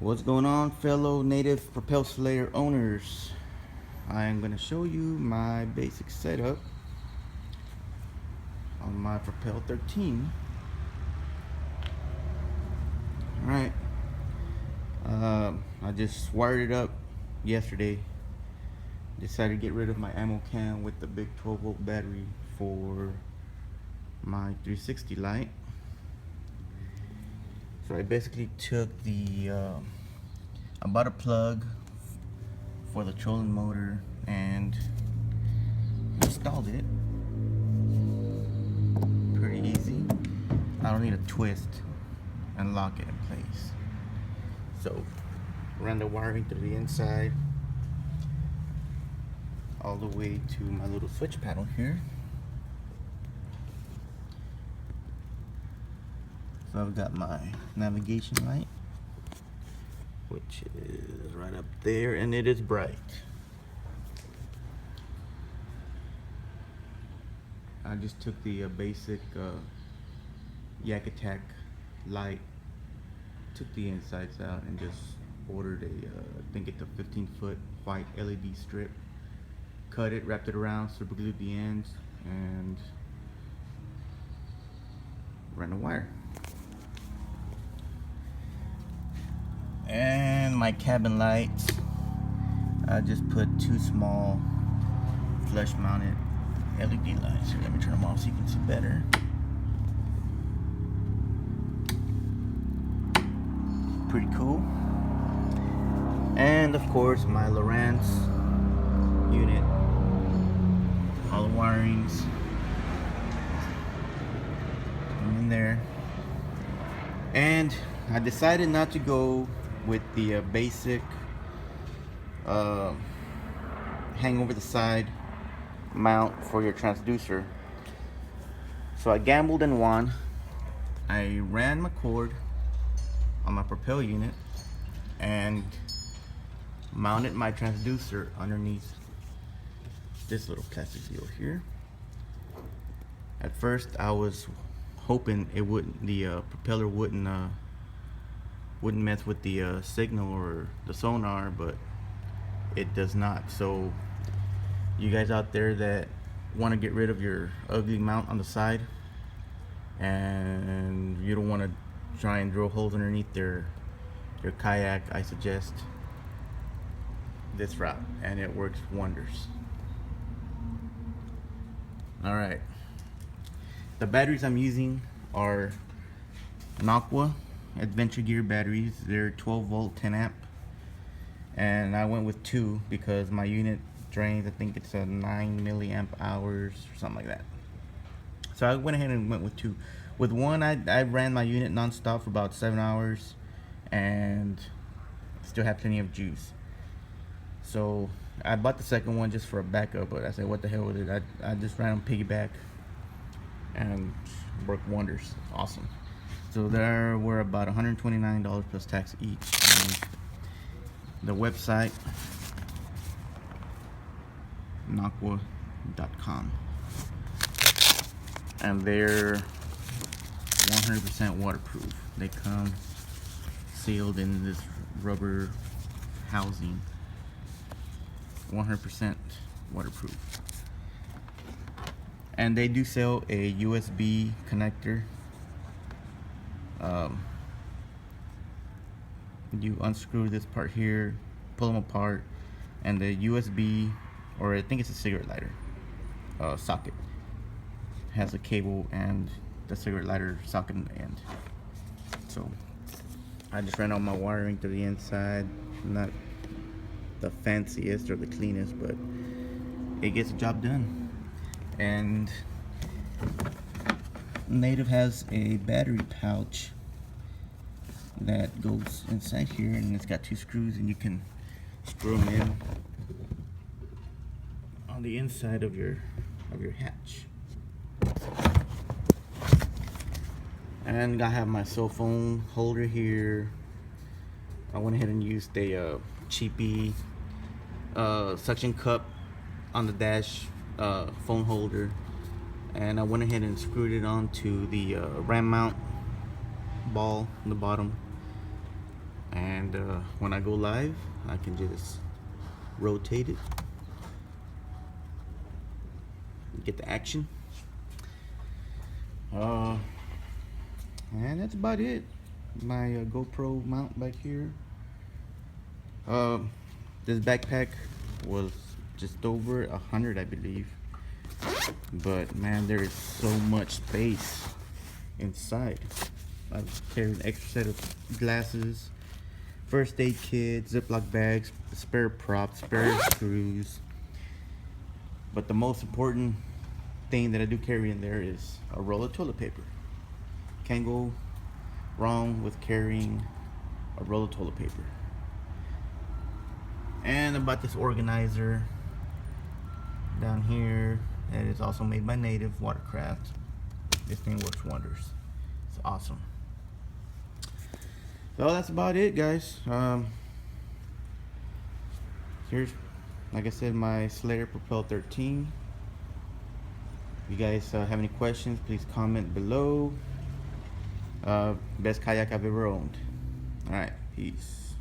What's going on, fellow native Propel Slayer owners? I am going to show you my basic setup on my Propel 13. Alright, I just wired it up yesterday. Decided to get rid of my ammo can with the big 12-volt battery for my 360 light. So I basically took I bought a plug for the trolling motor and installed it. Pretty easy. I don't need a twist and lock it in place. So ran the wiring through the inside all the way to my little switch panel here. So I've got my navigation light, which is right up there, and it is bright. I just took the basic Yak Attack light, took the insides out, and just ordered I think it's a 15-foot white LED strip. Cut it, wrapped it around, super glued the ends, and ran the wire. And my cabin lights, I just put two small flush mounted LED lights. Here, let me turn them off so you can see better. Pretty cool. And of course my Lowrance unit, all the wirings in there. And I decided not to go with the basic hang over the side mount for your transducer. So I gambled and won. I ran my cord on my Propel unit and mounted my transducer underneath this little plastic deal here. At first I was hoping the propeller wouldn't mess with the signal or the sonar, but it does not. So you guys out there that want to get rid of your ugly mount on the side and you don't want to try and drill holes underneath your kayak, I suggest this route, and it works wonders. Alright, the batteries I'm using are Aqua Adventure Gear batteries. They're 12 volt 10 amp, and I went with two because my unit drains, I think it's a 9 milliamp hours or something like that. So I went ahead and went with two. With one, I ran my unit non-stop for about 7 hours and still have plenty of juice. So I bought the second one just for a backup, but I said what the hell with it. I just ran on piggyback and worked wonders. Awesome. So there were about $129 plus tax each. And the website, Aqua.com, and they're 100% waterproof. They come sealed in this rubber housing. 100% waterproof. And they do sell a USB connector. You unscrew this part here, pull them apart, and the USB, or I think it's a cigarette lighter socket, has a cable and the cigarette lighter socket in the end. So I just ran all my wiring to the inside. Not the fanciest or the cleanest, but it gets the job done. And Native has a battery pouch that goes inside here, and it's got two screws, and you can screw them in on the inside of your hatch. And I have my cell phone holder here. I went ahead and used a cheapy suction cup on the dash phone holder, and I went ahead and screwed it onto the RAM mount ball on the bottom. and when I go live I can just rotate it, get the action. And that's about it. My GoPro mount back here. This backpack was just over 100, I believe, but man, there is so much space inside. I've carried an extra set of glasses, first aid kit, Ziploc bags, spare props, spare screws. But the most important thing that I do carry in there is a roll of toilet paper. Can't go wrong with carrying a roll of toilet paper. And about this organizer down here, that is also made by Native Watercraft. This thing works wonders. It's awesome. So that's about it, guys. Here's, like I said, my Slayer Propel 13. If you guys have any questions, please comment below. Best kayak I've ever owned. Alright, peace.